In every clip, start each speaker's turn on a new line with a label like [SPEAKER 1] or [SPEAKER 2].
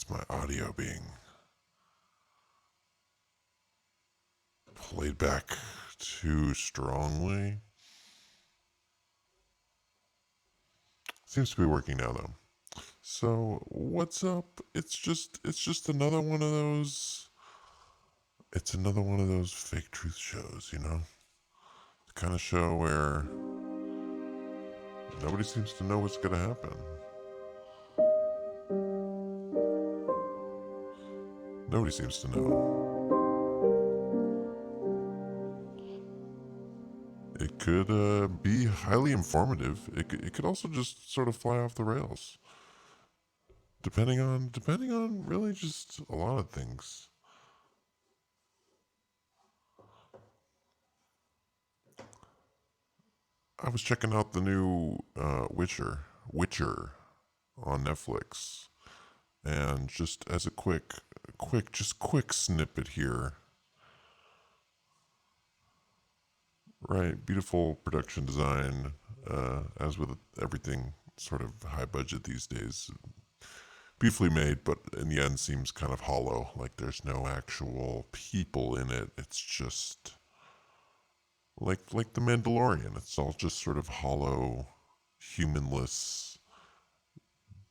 [SPEAKER 1] Is my audio being played back too strongly? Seems to be working now though. So what's up? It's just another one of those. It's another one of those fake truth shows, you know? The kind of show where nobody seems to know what's gonna happen. Nobody seems to know. It could be highly informative. It could also just sort of fly off the rails, depending on really just a lot of things. I was checking out the new Witcher on Netflix, and just as a quick snippet here. Right, beautiful production design, as with everything sort of high budget these days. Beautifully made, but in the end seems kind of hollow. Like there's no actual people in it. It's just like the Mandalorian. It's all just sort of hollow, humanless,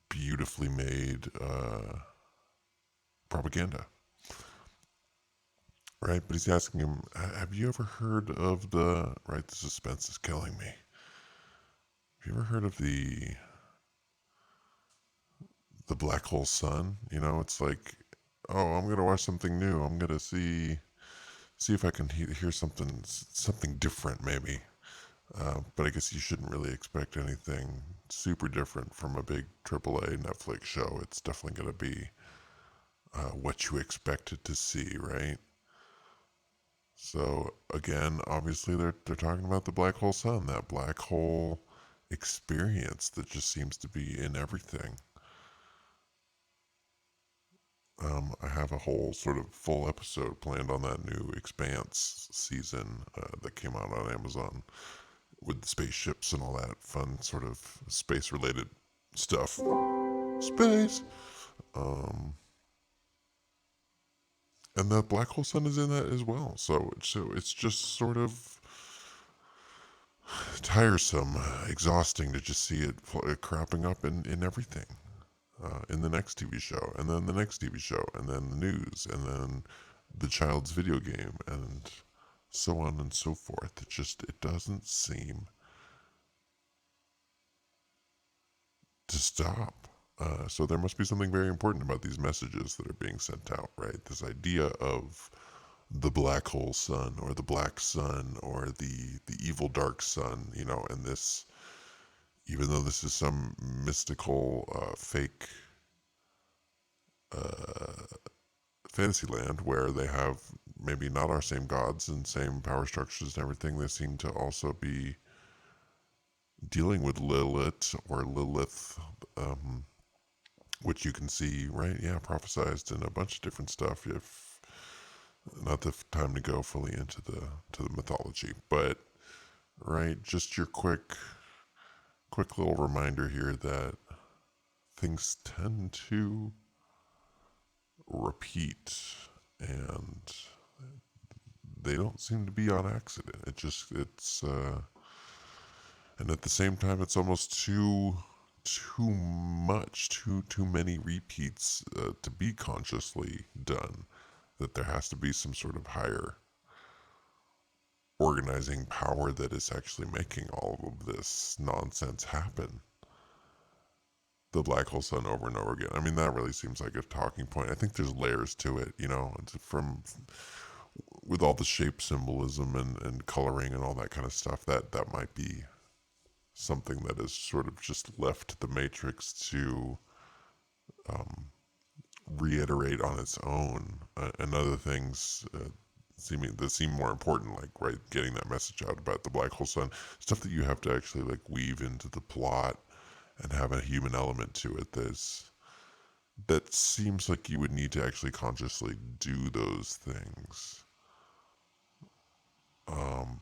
[SPEAKER 1] beautifully made propaganda. Right, but he's asking him, "Have you ever heard of the?" Right, the suspense is killing me. Have you ever heard of the black hole sun? You know, it's like, oh, I'm gonna watch something new. I'm gonna see if I can hear something different, maybe. But I guess you shouldn't really expect anything super different from a big AAA Netflix show. It's definitely gonna be what you expected to see, right? So again, obviously they're talking about the black hole sun, that black hole experience that just seems to be in everything. I have a whole sort of full episode planned on that new Expanse season that came out on Amazon with the spaceships and all that fun sort of space related stuff. Space! Um, and that black hole sun is in that as well. So it's just sort of tiresome, exhausting to just see it cropping up in everything. In the next TV show, and then the next TV show, and then the news, and then the child's video game, and so on and so forth. It doesn't seem to stop. So there must be something very important about these messages that are being sent out, right? This idea of the black hole sun, or the black sun, or the evil dark sun, you know, and this, even though this is some mystical fake uh, Fantasyland where they have maybe not our same gods and same power structures and everything, they seem to also be dealing with Lilith or Lilith, um, which you can see, right? Yeah, prophesized in a bunch of different stuff. If not the time to go fully into the mythology, but right, just your quick little reminder here that things tend to repeat, and they don't seem to be on accident. And at the same time, it's almost too much, too many repeats to be consciously done. That there has to be some sort of higher organizing power that is actually making all of this nonsense happen. The black hole sun over and over again. I mean, that really seems like a talking point. I think there's layers to it, you know, from with all the shape symbolism and coloring and all that kind of stuff. That might be something that is sort of just left the Matrix to reiterate on its own, and other things seem more important, like right, getting that message out about the black hole sun, stuff that you have to actually like weave into the plot and have a human element to it. That seems like you would need to actually consciously do those things.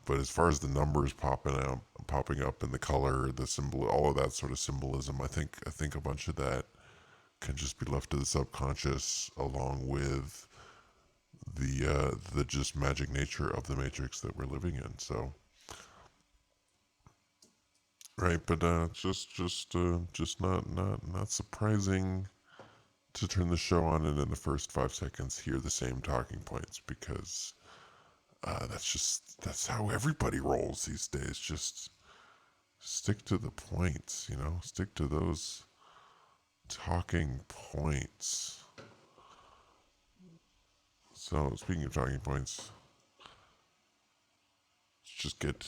[SPEAKER 1] But as far as the numbers popping up, and the color, the symbol, all of that sort of symbolism, I think a bunch of that can just be left to the subconscious, along with the just magic nature of the matrix that we're living in. So, right, but just not surprising to turn the show on and in the first 5 seconds hear the same talking points, because that's how everybody rolls these days. Just stick to the points, stick to those talking points. So speaking of talking points, let's just get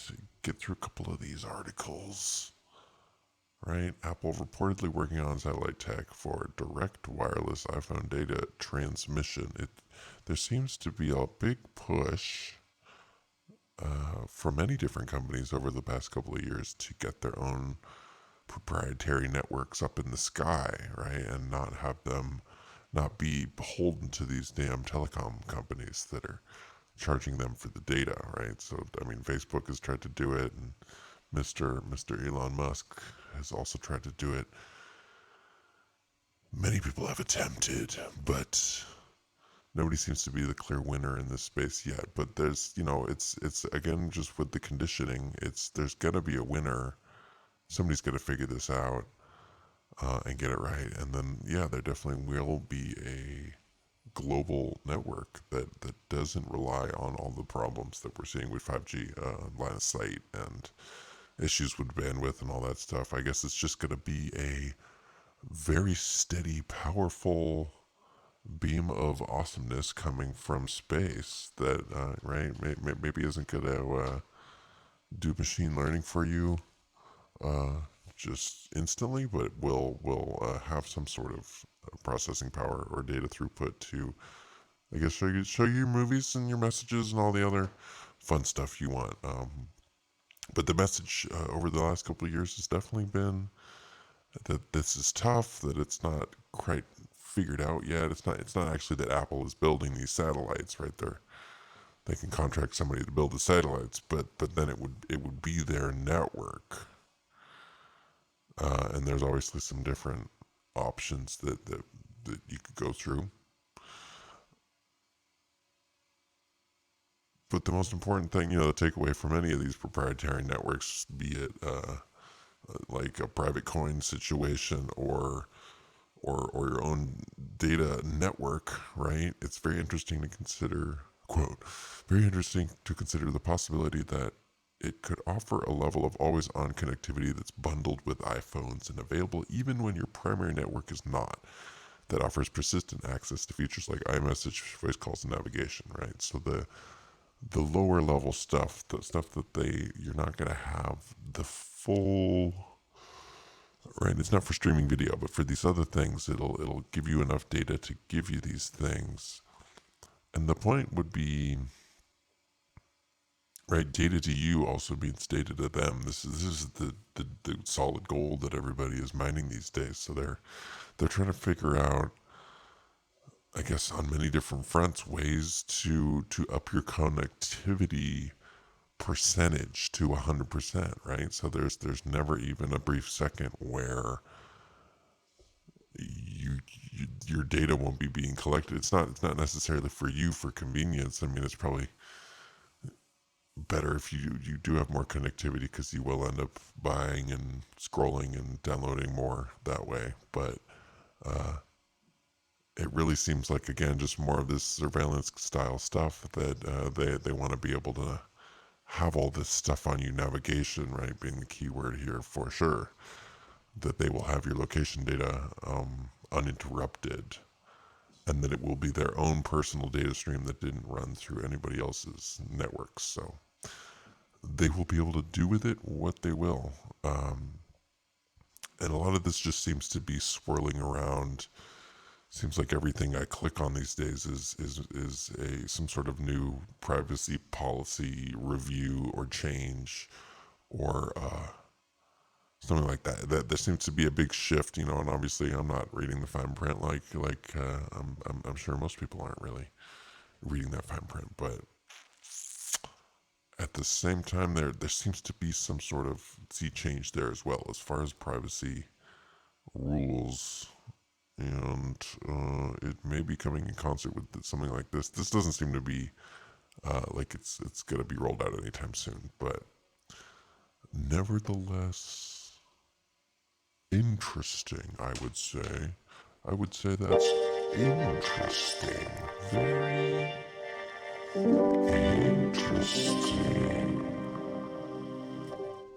[SPEAKER 1] through a couple of these articles. Right, Apple reportedly working on satellite tech for direct wireless iPhone data transmission. There seems to be a big push for many different companies over the past couple of years to get their own proprietary networks up in the sky, right, and not be beholden to these damn telecom companies that are charging them for the data, right? So I mean, Facebook has tried to do it, and Mr. Elon Musk has also tried to do it. Many people have attempted, but nobody seems to be the clear winner in this space yet. But there's, it's again just with the conditioning. There's gonna be a winner. Somebody's gonna figure this out and get it right, and then yeah, there definitely will be a global network that doesn't rely on all the problems that we're seeing with 5G, line of sight, and issues with bandwidth and all that stuff. I guess it's just going to be a very steady, powerful beam of awesomeness coming from space that, right, maybe isn't going to do machine learning for you uh, just instantly, but will have some sort of processing power or data throughput to, I guess, show you your movies and your messages and all the other fun stuff you want. But the message over the last couple of years has definitely been that this is tough, that it's not quite figured out yet. It's not actually that Apple is building these satellites, right? They can contract somebody to build the satellites, but then it would be their network, and there's obviously some different options that you could go through. But the most important thing, the takeaway from any of these proprietary networks, be it like a private coin situation or your own data network, right? It's very interesting to consider, quote, very interesting to consider the possibility that it could offer a level of always on connectivity that's bundled with iPhones and available even when your primary network is not. That offers persistent access to features like iMessage, voice calls, and navigation, right? So the lower level stuff, the stuff that you're not going to have the full, right? It's not for streaming video, but for these other things, it'll give you enough data to give you these things. And the point would be, right, data to you also means data to them. This is the solid gold that everybody is mining these days. So they're trying to figure out, I guess, on many different fronts, ways to up your connectivity percentage to 100%, right? So there's never even a brief second where your data won't be being collected. It's not necessarily for you for convenience. I mean, it's probably better if you do have more connectivity, because you will end up buying and scrolling and downloading more that way. But it really seems like, again, just more of this surveillance style stuff that they want to be able to have all this stuff on you. Navigation, right, being the key word here for sure. That they will have your location data uninterrupted, and that it will be their own personal data stream that didn't run through anybody else's networks. So they will be able to do with it what they will. And a lot of this just seems to be swirling around. Seems like everything I click on these days is some sort of new privacy policy review or change, or something like that. That there seems to be a big shift, and obviously I'm not reading the fine print like I'm sure most people aren't really reading that fine print, but at the same time, there seems to be some sort of sea change there as well, as far as privacy rules and it may be coming in concert with something like this. This doesn't seem to be like it's going to be rolled out anytime soon, but nevertheless, interesting. I would say that's interesting. Very interesting.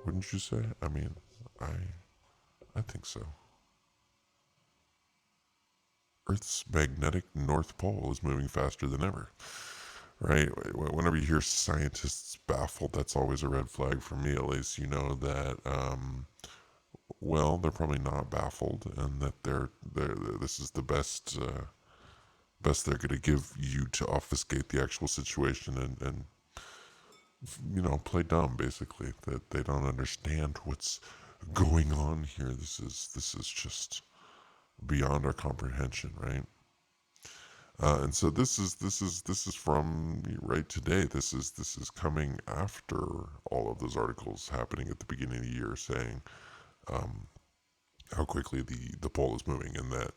[SPEAKER 1] Wouldn't you say? I mean, I I think so. Earth's magnetic North Pole is moving faster than ever. Right? Whenever you hear scientists baffled, that's always a red flag for me, at least. You know that, well, they're probably not baffled, and that this is the best they're going to give you to obfuscate the actual situation and play dumb, basically. That they don't understand what's going on here. This is just beyond our comprehension, right? And so this is from right today. This is coming after all of those articles happening at the beginning of the year, saying how quickly the pole is moving, and that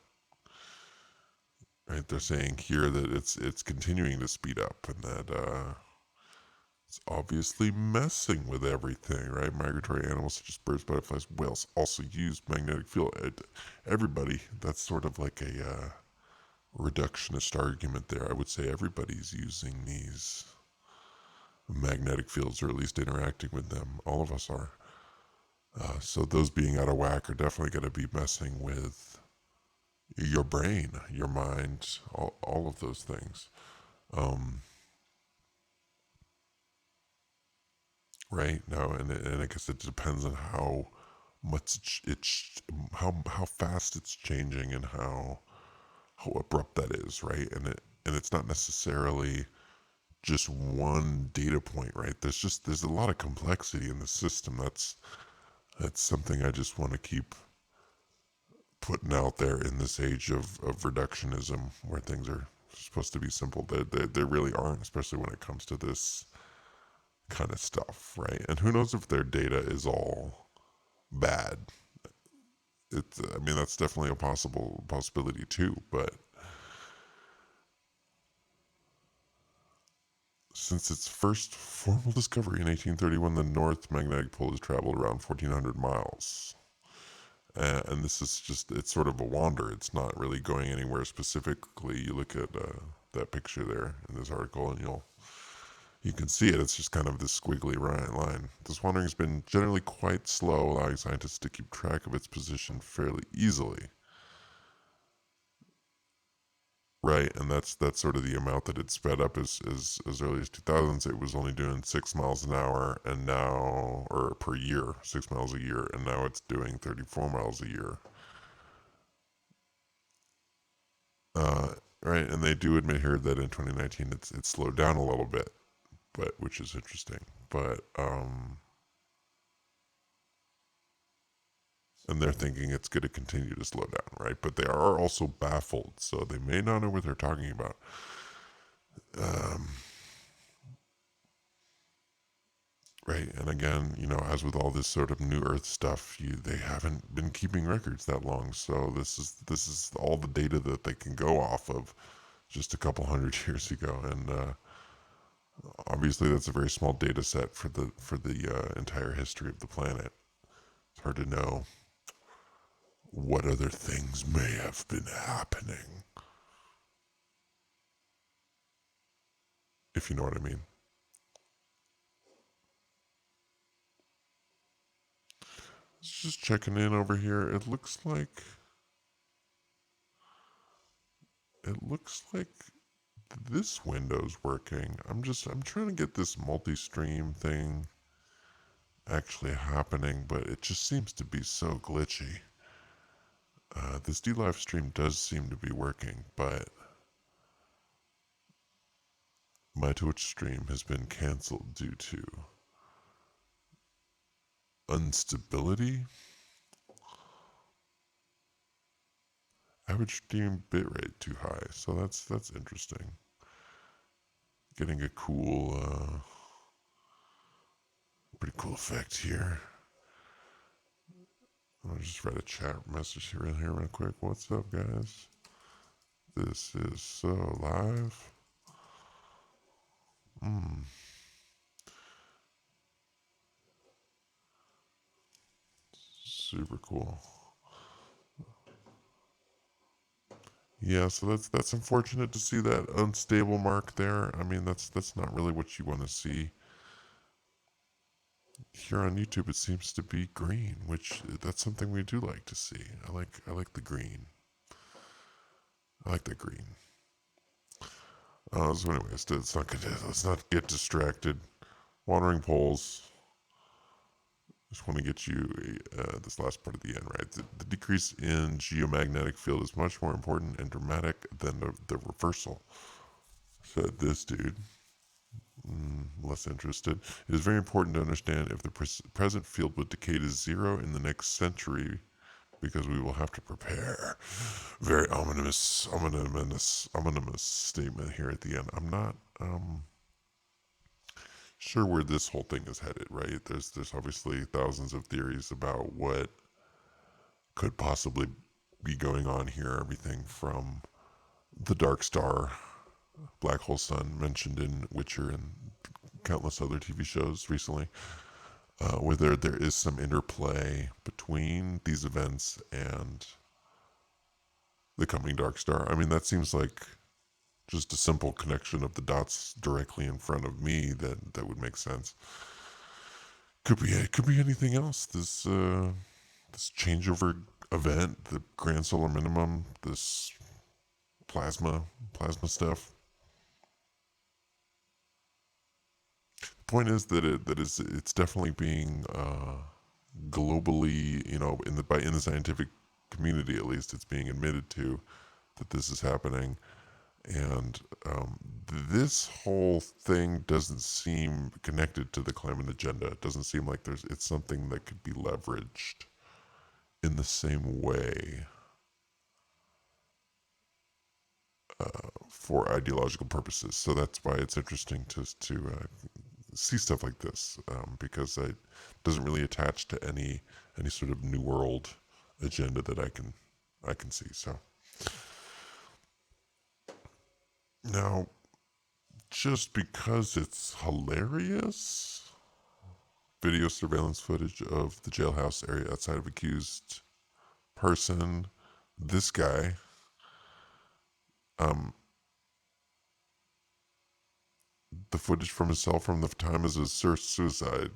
[SPEAKER 1] right they're saying here that it's continuing to speed up, and that it's obviously messing with everything. Right, migratory animals such as birds, butterflies, whales also use magnetic field. Everybody, that's sort of like a reductionist argument there. I would say everybody's using these magnetic fields, or at least interacting with them. All of us are. So those being out of whack are definitely going to be messing with your brain, your mind, all of those things. Um, right now, and I guess it depends on how much how fast it's changing, and how abrupt that is, right? And it's not necessarily just one data point, right? There's a lot of complexity in the system. That's something I just want to keep putting out there in this age of reductionism, where things are supposed to be simple. They really aren't, especially when it comes to this kind of stuff, right? And who knows if their data is all bad. I mean, that's definitely a possibility too. But since its first formal discovery in 1831, the North Magnetic Pole has traveled around 1,400 miles. And this is it's sort of a wander. It's not really going anywhere specifically. You look at that picture there in this article, and you can see it. It's just kind of this squiggly line. This wandering has been generally quite slow, allowing scientists to keep track of its position fairly easily. Right, and that's sort of the amount that it sped up as early as 2000s. It was only doing 6 miles an hour, and now, or per year, 6 miles a year, and now it's doing 34 miles a year. Right, and they do admit here that in 2019 it's slowed down a little bit, but which is interesting. But and they're thinking it's going to continue to slow down, right? But they are also baffled, so they may not know what they're talking about. Um, right, and again, as with all this sort of new Earth stuff, they haven't been keeping records that long, so this is all the data that they can go off of just a couple hundred years ago, and obviously that's a very small data set for the entire history of the planet. It's hard to know what other things may have been happening, if you know what I mean. Just checking in over here. It looks like this window's working. I'm trying to get this multi-stream thing actually happening, but it just seems to be so glitchy. This D live stream does seem to be working, but my Twitch stream has been canceled due to instability. Average stream bitrate too high, so that's interesting. Getting a pretty cool effect here. I'll just write a chat message here in here real quick. What's up, guys? This is so live. Super cool. Yeah, so that's unfortunate to see that unstable mark there. I mean, that's not really what you want to see. Here on YouTube, it seems to be green, which that's something we do like to see. I like the green. I like the green. So anyways, let's not get distracted. Wandering poles. Just want to get you this last part of the end right. The decrease in geomagnetic field is much more important and dramatic than the reversal, said this dude. Less interested. It is very important to understand if the present field would decay to zero in the next century, because we will have to prepare. Very ominous statement here at the end. I'm not sure where this whole thing is headed. Right? There's obviously thousands of theories about what could possibly be going on here. Everything from the dark star, black hole sun mentioned in Witcher and countless other TV shows recently, where there is some interplay between these events and the coming dark star. I mean, that seems like just a simple connection of the dots directly in front of me that would make sense. Could be anything else. This changeover event, the grand solar minimum, this plasma stuff. The point is it's definitely being globally, in the scientific community at least, it's being admitted to that this is happening. And this whole thing doesn't seem connected to the climate agenda. It doesn't seem like it's something that could be leveraged in the same way for ideological purposes. So that's why it's interesting to see stuff like this, because it doesn't really attach to any sort of new world agenda that I can see. So now, just because it's hilarious, video surveillance footage of the jailhouse area outside of accused person, this guy, um, the footage from his cell from the time of his suicide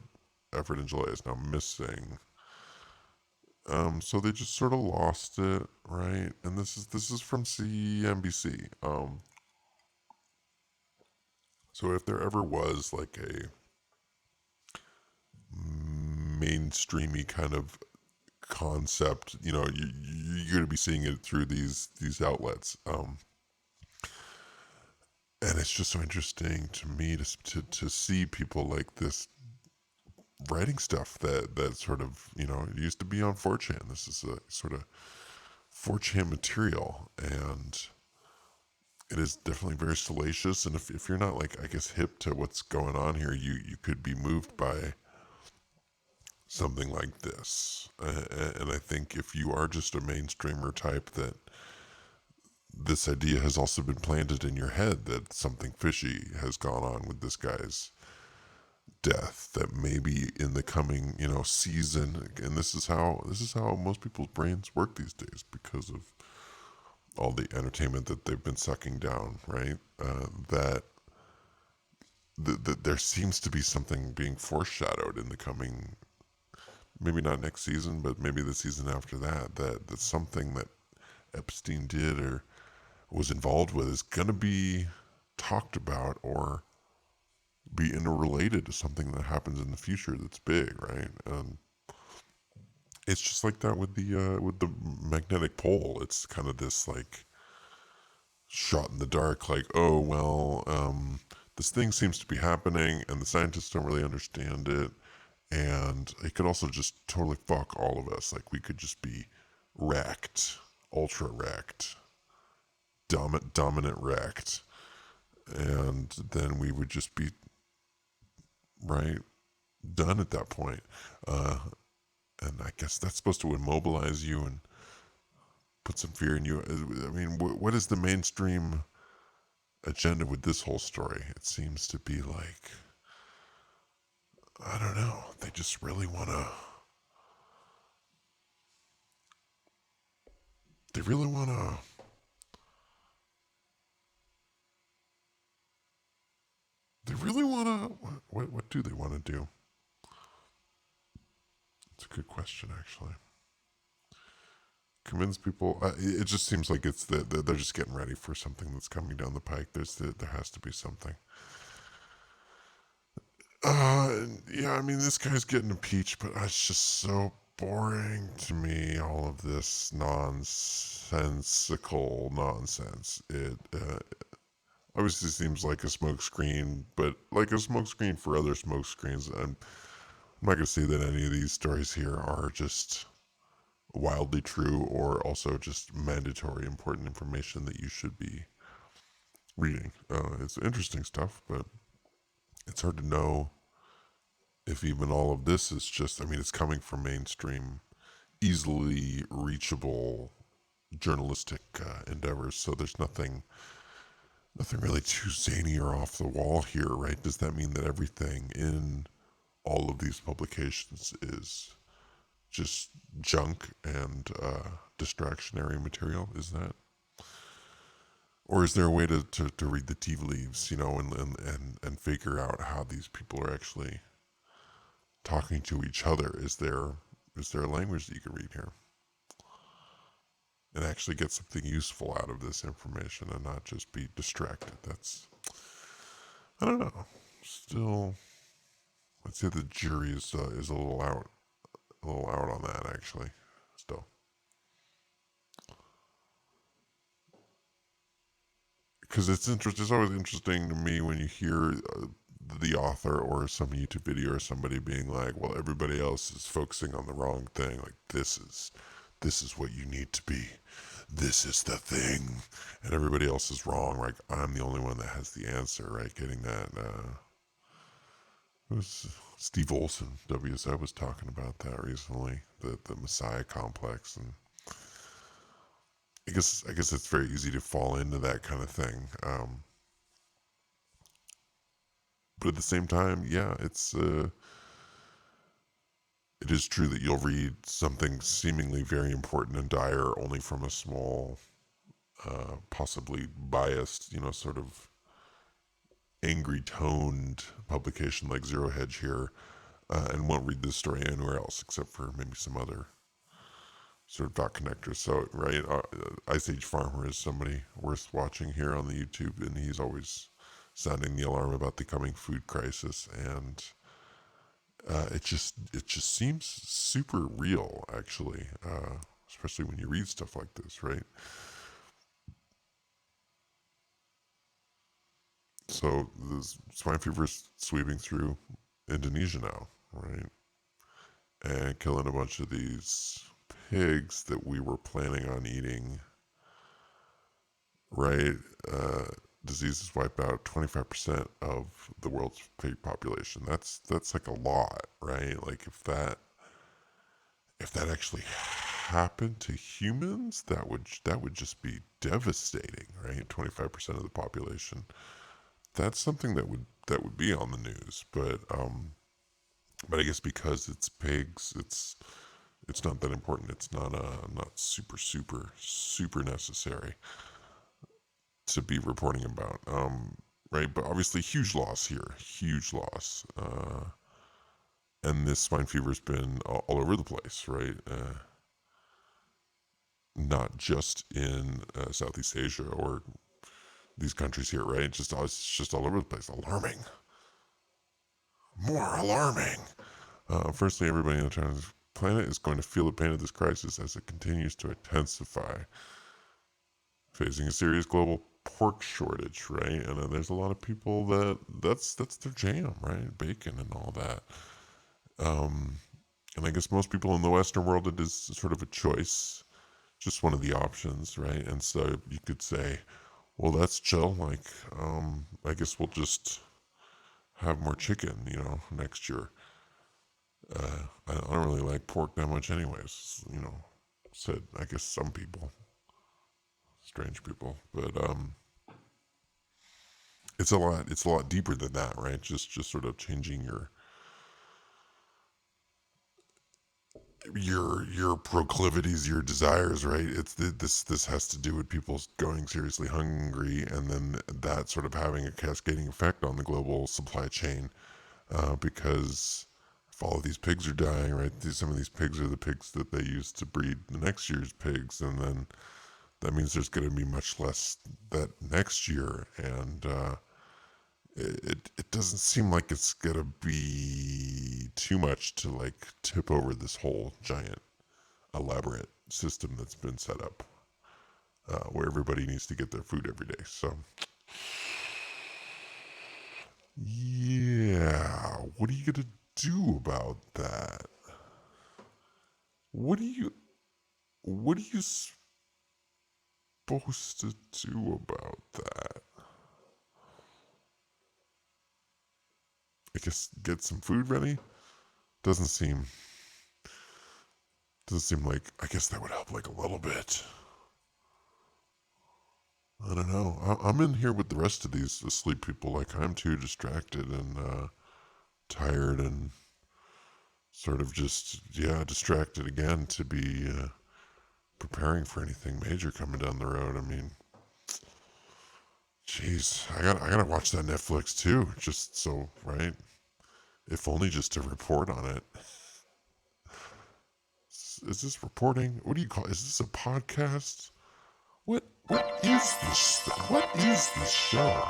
[SPEAKER 1] effort in July is now missing. So they just sort of lost it, right? And this is from CNBC. So if there ever was like a mainstreamy kind of concept, you're going to be seeing it through these outlets. And it's just so interesting to me to see people like this writing stuff that sort of, it used to be on 4chan. This is a sort of 4chan material, and it is definitely very salacious. And if you're not, like, I guess, hip to what's going on here, you could be moved by something like this. And I think if you are just a mainstreamer type, that this idea has also been planted in your head that something fishy has gone on with this guy's death, that maybe in the coming season, and this is how most people's brains work these days because of all the entertainment that they've been sucking down, right? That there seems to be something being foreshadowed in the coming, maybe not next season, but maybe the season after that something that Epstein did or was involved with is going to be talked about or be interrelated to something that happens in the future that's big, right? It's just like that with the magnetic pole. It's kind of this like shot in the dark, like, oh well, this thing seems to be happening, and the scientists don't really understand it, and it could also just totally fuck all of us. Like, we could just be wrecked, ultra wrecked, dominant wrecked, and then we would just be right done at that point. And I guess that's supposed to immobilize you and put some fear in you. I mean, what is the mainstream agenda with this whole story? It seems to be like, I don't know, they just really want to, they really want to, they really want to, what do they want to do? It's a good question, actually. Convince people. It just seems like it's they're just getting ready for something that's coming down the pike. There has to be something. Yeah, I mean, this guy's getting impeached, but it's just so boring to me. All of this nonsensical nonsense. It obviously seems like a smokescreen, but like a smokescreen for other smokescreens. I'm not going to say that any of these stories here are just wildly true or also just mandatory important information that you should be reading. It's interesting stuff, but it's hard to know if even all of this is just, I mean, it's coming from mainstream, easily reachable journalistic endeavors. So there's nothing really too zany or off the wall here, right? Does that mean that everything in all of these publications is just junk and distractionary material? Is that? Or is there a way to read the tea leaves, and figure out how these people are actually talking to each other? Is there a language that you can read here and actually get something useful out of this information and not just be distracted? I don't know. Still, I'd say the jury is a little out on that actually. Still, because it's always interesting to me when you hear the author or some YouTube video or somebody being like, "Well, everybody else is focusing on the wrong thing. Like this is what you need to be. This is the thing, and everybody else is wrong. Like I'm the only one that has the answer." Right? Getting that. It was Steve Olson, WSI, was talking about that recently. The Messiah complex, and I guess it's very easy to fall into that kind of thing. But at the same time, yeah, it is true that you'll read something seemingly very important and dire only from a small, possibly biased, sort of angry toned publication like Zero Hedge here, and won't read this story anywhere else except for maybe some other sort of dot connectors. So, right, Ice Age Farmer is somebody worth watching here on the YouTube, and he's always sounding the alarm about the coming food crisis, and it just seems super real, actually, especially when you read stuff like this, right? So the swine fever is sweeping through Indonesia now, right, and killing a bunch of these pigs that we were planning on eating, right? Uh, Diseases wipe out 25% of the world's pig population. That's like a lot, right? Like if that actually happened to humans, that would just be devastating, right? 25% of the population. That's something that would be on the news, but I guess because it's pigs, it's not that important. It's not super super super necessary to be reporting about. Right, but obviously huge loss here, huge loss. And this swine fever's been all over the place, right? Not just in Southeast Asia or these countries here, right? It's just all over the place. Alarming, more alarming. Firstly, everybody on the planet is going to feel the pain of this crisis as it continues to intensify, facing a serious global pork shortage, right? And there's a lot of people that's their jam, right? Bacon and all that. Um, and I guess most people in the Western world, it is sort of a choice, just one of the options, right? And so you could say, well, that's chill. Like, I guess we'll just have more chicken, next year. I don't really like pork that much, anyways. Said I guess some people, strange people, but it's a lot. It's a lot deeper than that, right? Just sort of changing your proclivities, your desires, right? This has to do with people going seriously hungry, and then that sort of having a cascading effect on the global supply chain, because if all of these pigs are dying, right? Some of these pigs are the pigs that they use to breed the next year's pigs, and then that means there's going to be much less that next year, and it doesn't seem like it's going to be too much to like tip over this whole giant elaborate system that's been set up, where everybody needs to get their food every day. So yeah, what are you gonna do about that? What are you what are you supposed to do about that? I guess get some food ready. Doesn't seem doesn't seem like, I guess that would help like a little bit. I don't know. I'm in here with the rest of these asleep people. Like, I'm too distracted and tired and sort of just, yeah, distracted again to be preparing for anything major coming down the road. I mean, jeez, I gotta watch that Netflix too, just so, right? If only just to report on it. Is this reporting? What do you call? Is this a podcast? What is this? What is this show?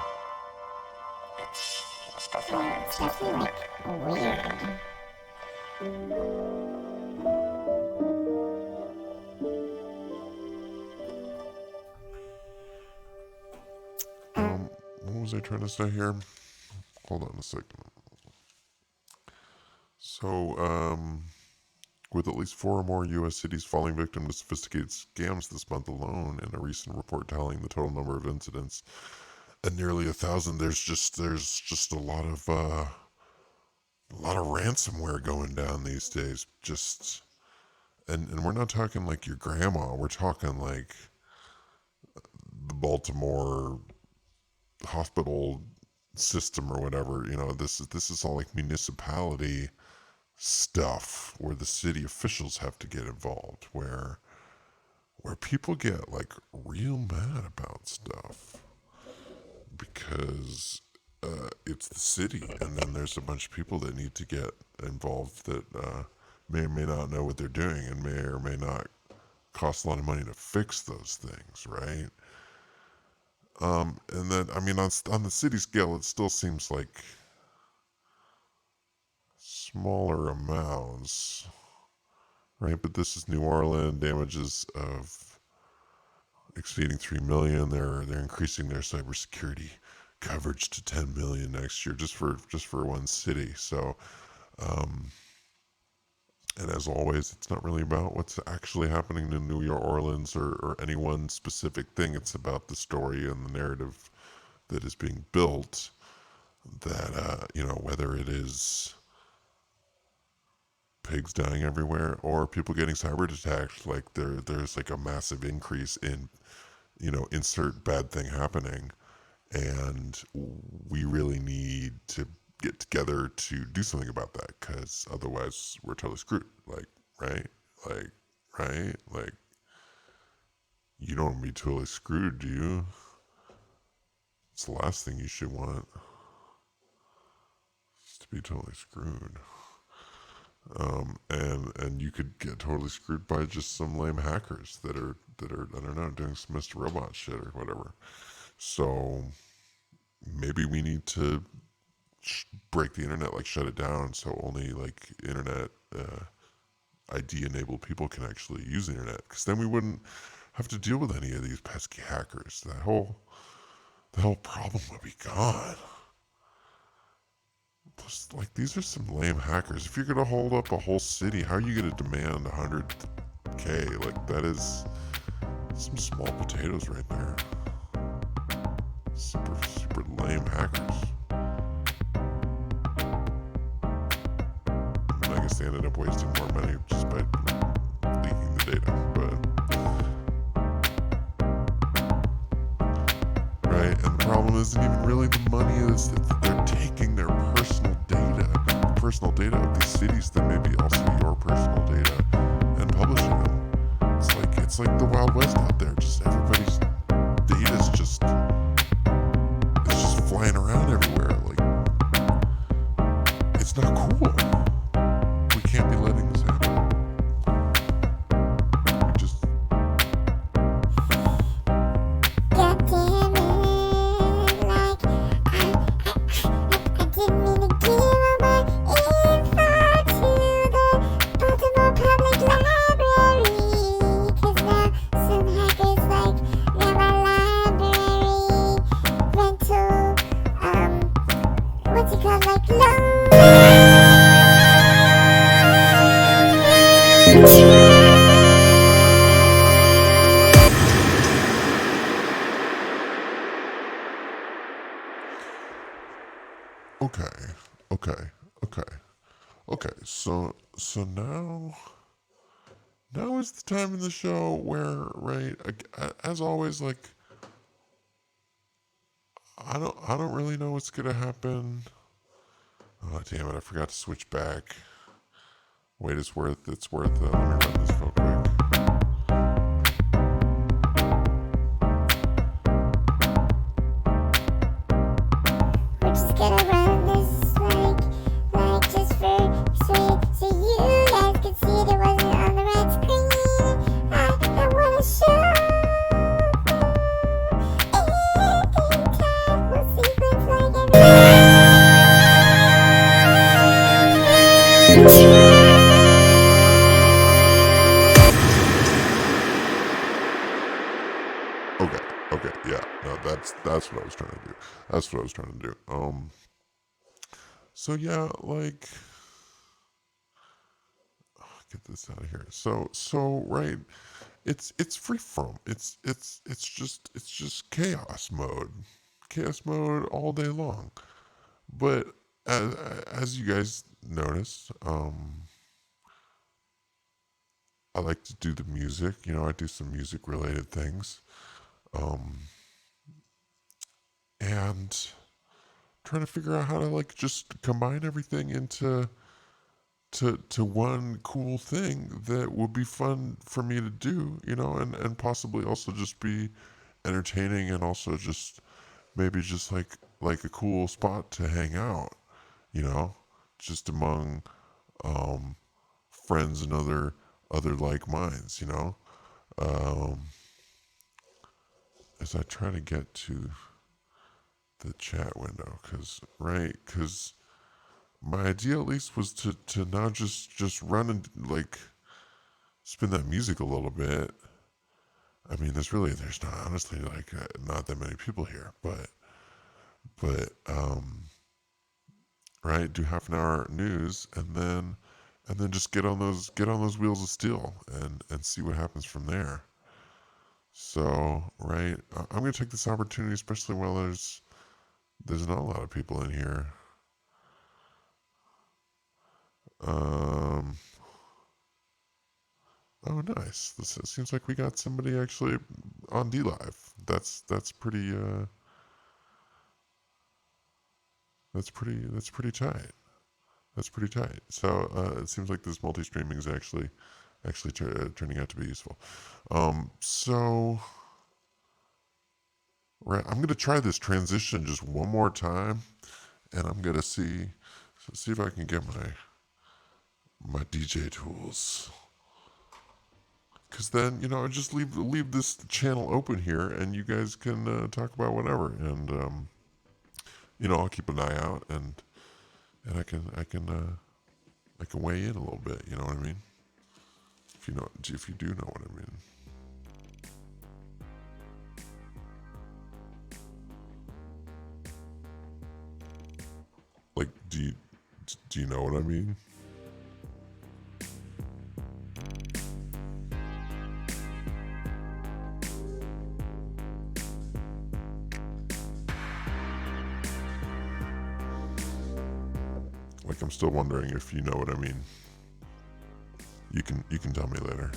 [SPEAKER 2] It's definitely like weird.
[SPEAKER 1] What was I trying to say here? Hold on a second. So, with at least 4 or more U.S. cities falling victim to sophisticated scams this month alone, in a recent report tallying the total number of incidents at nearly 1,000, there's just a lot of ransomware going down these days. Just and we're not talking like your grandma. We're talking like the Baltimore hospital system or whatever. This is all like municipality stuff where the city officials have to get involved, where people get like real mad about stuff because it's the city, and then there's a bunch of people that need to get involved that may or may not know what they're doing, and may or may not cost a lot of money to fix those things, right? And then, I mean, on the city scale, it still seems like smaller amounts, right? But this is New Orleans, damages of exceeding 3 million. They're increasing their cybersecurity coverage to 10 million next year, just for one city. So, and as always, it's not really about what's actually happening in New Orleans, or any one specific thing. It's about the story and the narrative that is being built. That whether it is pigs dying everywhere or people getting cyber attacked, like there's like a massive increase in, insert bad thing happening, and we really need to get together to do something about that, because otherwise we're totally screwed. Like, right? Like, right? Like, you don't want to be totally screwed, do you? It's the last thing you should want, is to be totally screwed. And you could get totally screwed by just some lame hackers that are I don't know, doing some Mr. Robot shit or whatever. So maybe we need to break the internet, like shut it down, so only like internet ID enabled people can actually use the internet. Because then we wouldn't have to deal with any of these pesky hackers. The whole problem would be gone. Plus, like, these are some lame hackers. If you're gonna hold up a whole city, how are you gonna demand 100K? Like, that is some small potatoes right there. Super, super lame hackers. I mean, I guess they ended up wasting more money just by leaking the data. But right, and the problem isn't even really the money; it's that they're taking their personal data, the personal data of these cities that may be also your personal data, and publishing them. It's like the Wild West out there. Just everybody's data's just flying around everywhere. Like, it's not cool. We can't be letting this happen. We just
[SPEAKER 2] God damn it, like, I didn't mean to give all my info to the Baltimore Public Library, 'cause now some hackers, like, got my library rental, what's it called, like, loan.
[SPEAKER 1] okay. So now is the time in the show where, right, as always, like, I don't really know what's gonna happen. Oh damn it! I forgot to switch back. Wait, it's worth. Let me run this real quick.
[SPEAKER 2] We're just gonna run this, like just for, so you guys can see it wasn't on the red screen. I wanna show anytime we'll sequence like
[SPEAKER 1] Okay, yeah, no, that's what I was trying to do. That's what I was trying to do. So yeah, like, get this out of here. So right, it's free from. It's just chaos mode all day long. But as you guys noticed, I like to do the music. You know, I do some music related things. And trying to figure out how to, like, just combine everything into to one cool thing that would be fun for me to do, you know, and possibly also just be entertaining, and also just maybe just like a cool spot to hang out, you know, just among friends and other like minds, you know. Um, as I try to get to the chat window, because my idea at least was to now just run and, like, spin that music a little bit. I mean, there's not, honestly, like, not that many people here, but right, do half an hour news, and then just get on those wheels of steel, and see what happens from there. So, right, I'm gonna take this opportunity, especially while there's not a lot of people in here. Um, oh, nice. It seems like we got somebody actually on D Live. That's pretty tight. That's pretty tight. So it seems like this multi-streaming is actually turning out to be useful. So right, I'm gonna try this transition just one more time, and I'm gonna see if I can get my DJ tools. Because then, you know, I just leave this channel open here, and you guys can talk about whatever, and you know, I'll keep an eye out, and I can weigh in a little bit. You know what I mean? If you do know what I mean. Like, do you know what I mean? Like, I'm still wondering if you know what I mean. You can tell me later.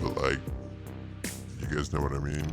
[SPEAKER 1] But like, you guys know what I mean?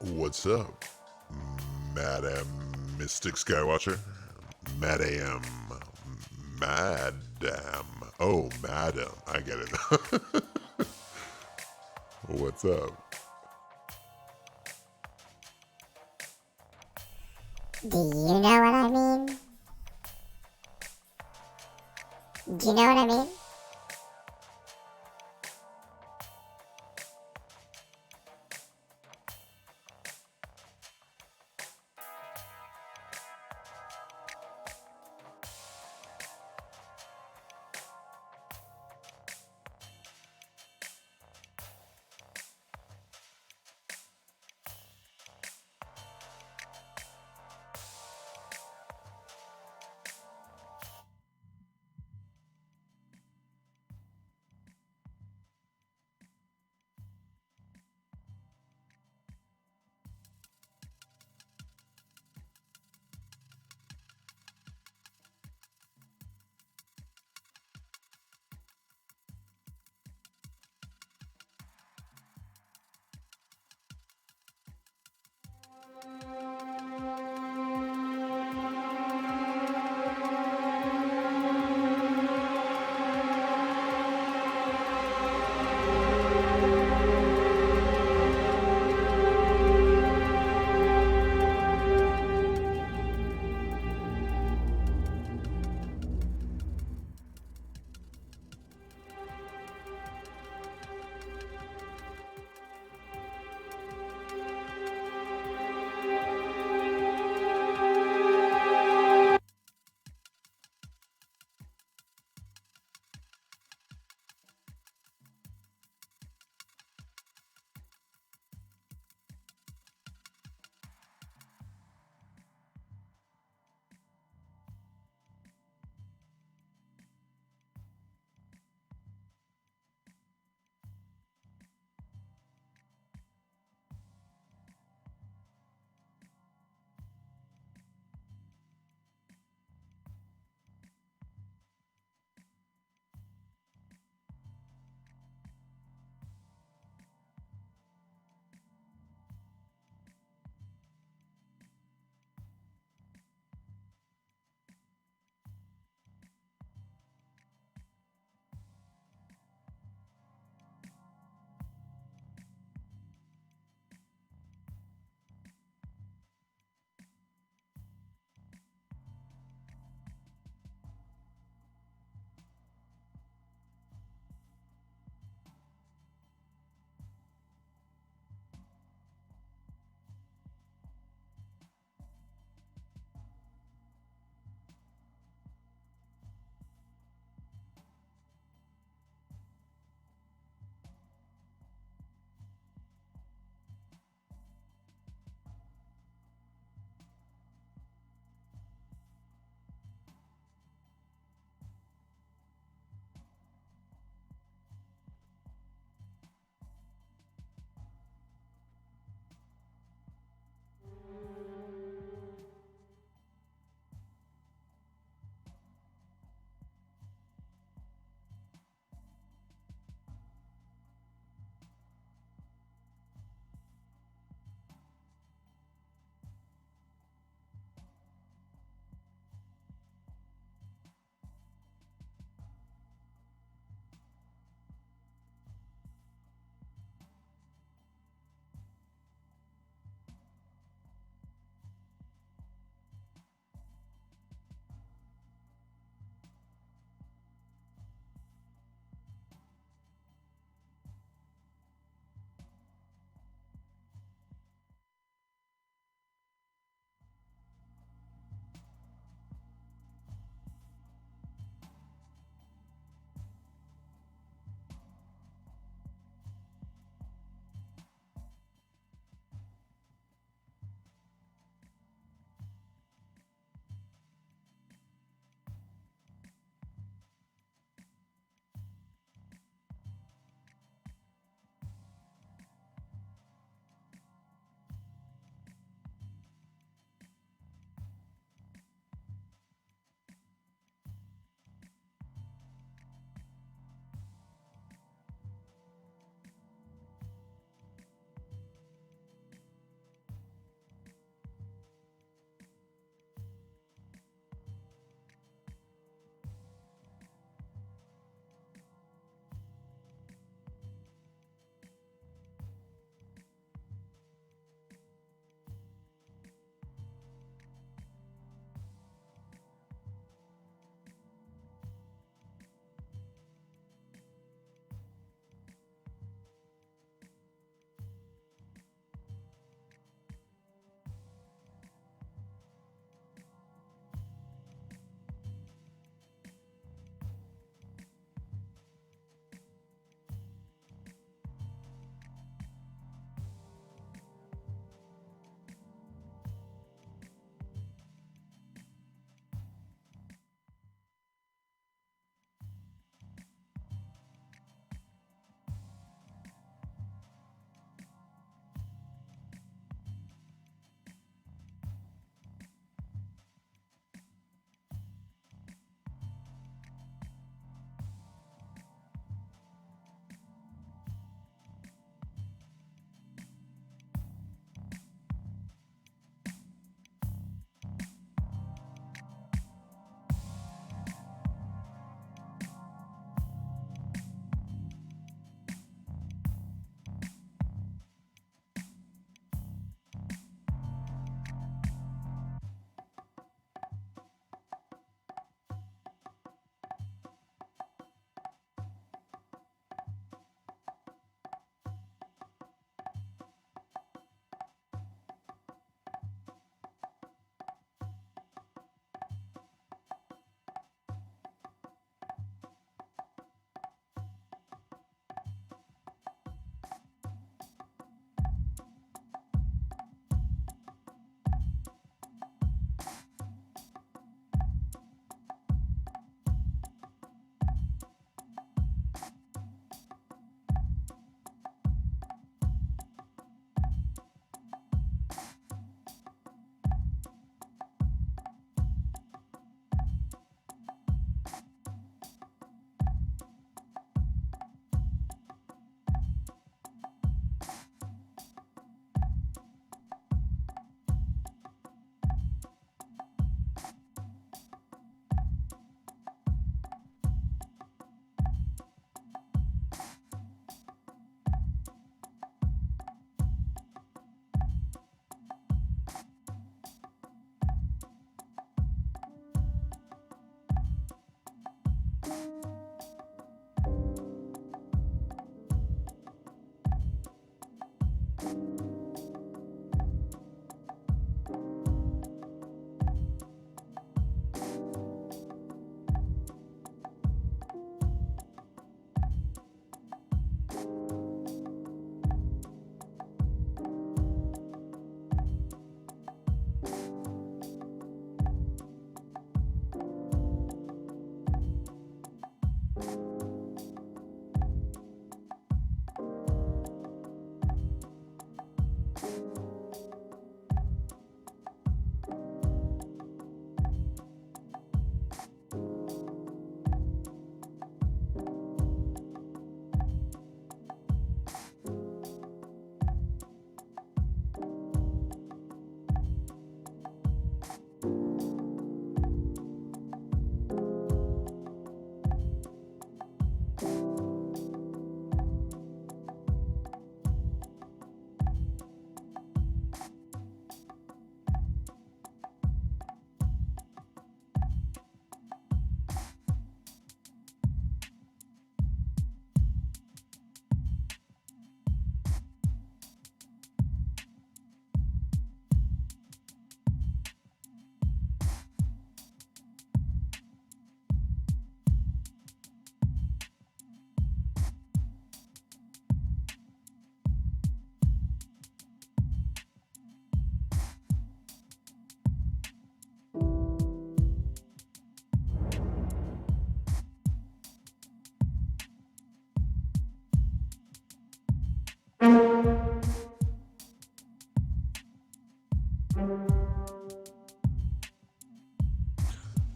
[SPEAKER 1] What's up, Madam Mystic Skywatcher? Madam. Madam. Oh, Madam. I get it. What's up?
[SPEAKER 2] Do you know what I mean? Do you know what I mean?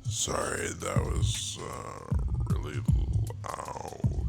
[SPEAKER 1] Sorry, that was really loud.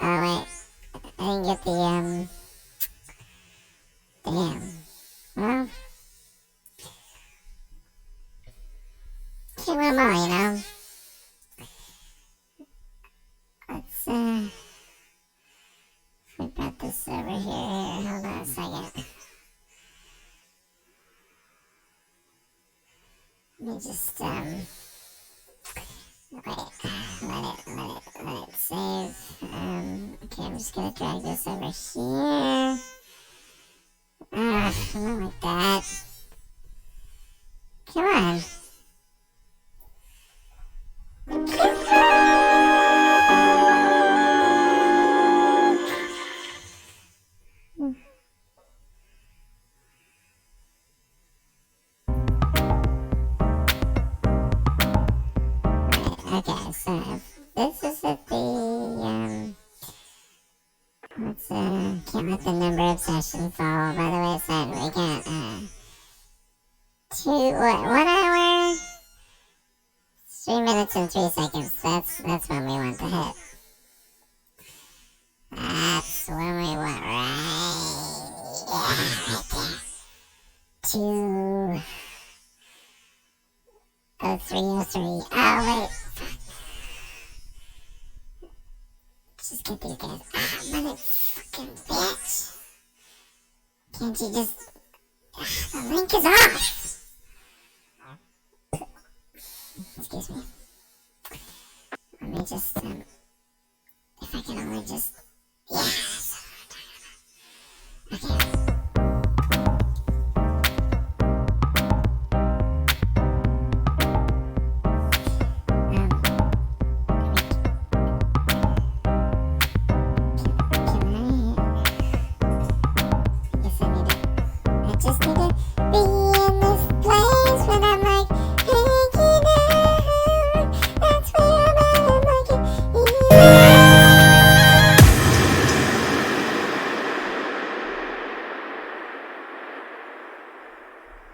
[SPEAKER 2] Oh wait, I didn't get the damn. Well, can't win them all, you know. Let's we got this over here. Hold on a second. Let me just wait, let it save. Okay, I'm just gonna drag this over here. Not like that. Come on. Okay, so this is at the can't let the number of sessions fall by the wayside. We got 1 hour, 3 minutes and 3 seconds. That's when we want to hit. That's when we want right there. 0303. Oh, wait. Just get these guys. Motherfucking bitch. Can't you just... The link is off. Excuse me. Let me just, if I can only just... Yes. Okay. Just need to be in this place when I'm like hanging out. That's where I'm like it.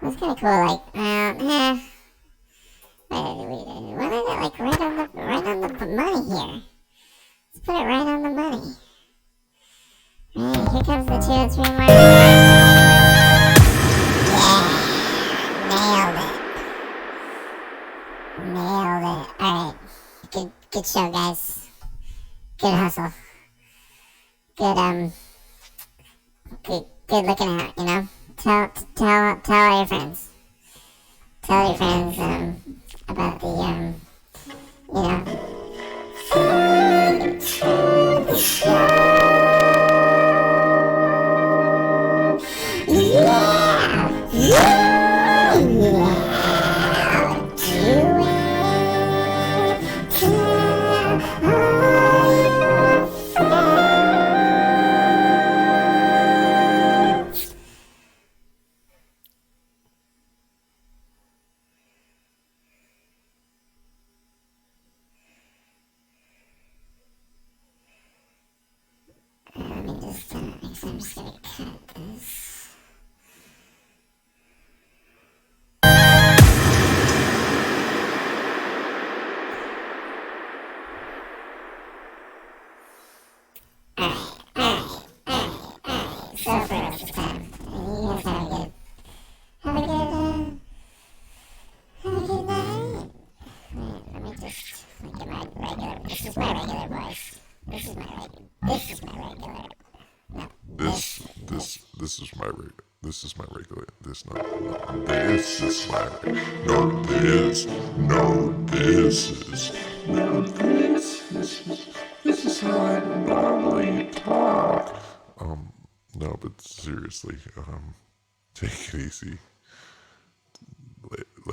[SPEAKER 2] That's kind of cool. Like, why not like right on the money here? Let's put it right on the money. Alright, here comes the 2 and 3 more. Nailed it. Alright. Good show, guys. Good hustle. Good looking out, you know? Tell all your friends. Tell your friends, about the, you know. Let me just, I'm just gonna cut this. So for us this time. You guys have a good night. Let me just get my regular, this is my regular voice. This is my regular, no.
[SPEAKER 1] This is my regular. This is my regular. This is my this not. This is my no. This no. This is no. This is how I normally talk. No, but seriously, take it easy.